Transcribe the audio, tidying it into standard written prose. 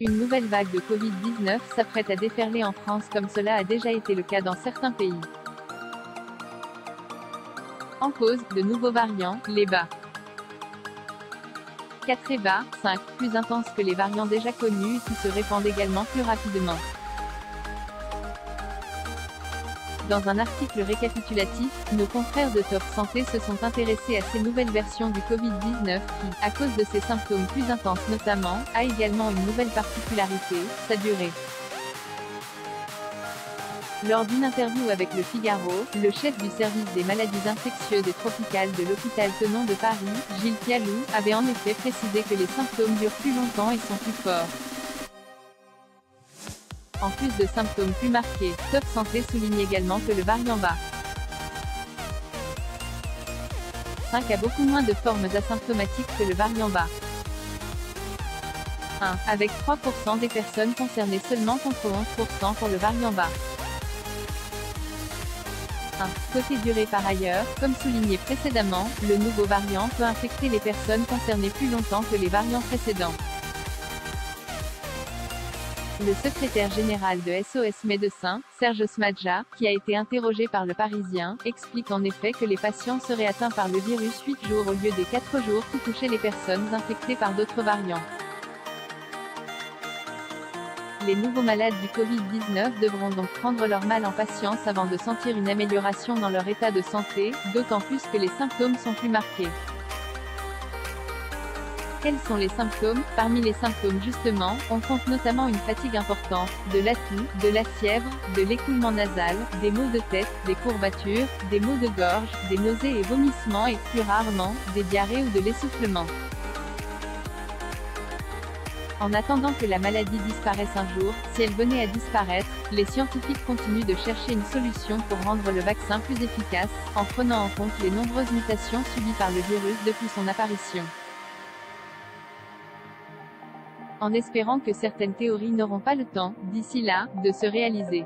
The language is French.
qu'une nouvelle vague de Covid-19 s'apprête à déferler en France comme cela a déjà été le cas dans certains pays. En cause, de nouveaux variants, les BA4 et BA5, plus intenses que les variants déjà connus et qui se répandent également plus rapidement. Dans un article récapitulatif, nos confrères de Top Santé se sont intéressés à ces nouvelles versions du Covid-19 qui, à cause de ses symptômes plus intenses notamment, a également une nouvelle particularité, sa durée. Lors d'une interview avec Le Figaro, le chef du service des maladies infectieuses et tropicales de l'hôpital Tenon de Paris, Gilles Pialou, avait en effet précisé que les symptômes durent plus longtemps et sont plus forts. En plus de symptômes plus marqués, Top Santé souligne également que le variant BA5 a beaucoup moins de formes asymptomatiques que le variant BA1, avec 3% des personnes concernées seulement contre 11% pour le variant BA1. Côté durée par ailleurs, comme souligné précédemment, le nouveau variant peut infecter les personnes concernées plus longtemps que les variants précédents. Le secrétaire général de SOS Médecins, Serge Smadja, qui a été interrogé par Le Parisien, explique en effet que les patients seraient atteints par le virus 8 jours au lieu des 4 jours qui touchaient les personnes infectées par d'autres variants. Les nouveaux malades du Covid-19 devront donc prendre leur mal en patience avant de sentir une amélioration dans leur état de santé, d'autant plus que les symptômes sont plus marqués. Quels sont les symptômes? Parmi les symptômes justement, on compte notamment une fatigue importante, de la toux, de la fièvre, de l'écoulement nasal, des maux de tête, des courbatures, des maux de gorge, des nausées et vomissements et, plus rarement, des diarrhées ou de l'essoufflement. En attendant que la maladie disparaisse un jour, si elle venait à disparaître, les scientifiques continuent de chercher une solution pour rendre le vaccin plus efficace, en prenant en compte les nombreuses mutations subies par le virus depuis son apparition. En espérant que certaines théories n'auront pas le temps, d'ici là, de se réaliser.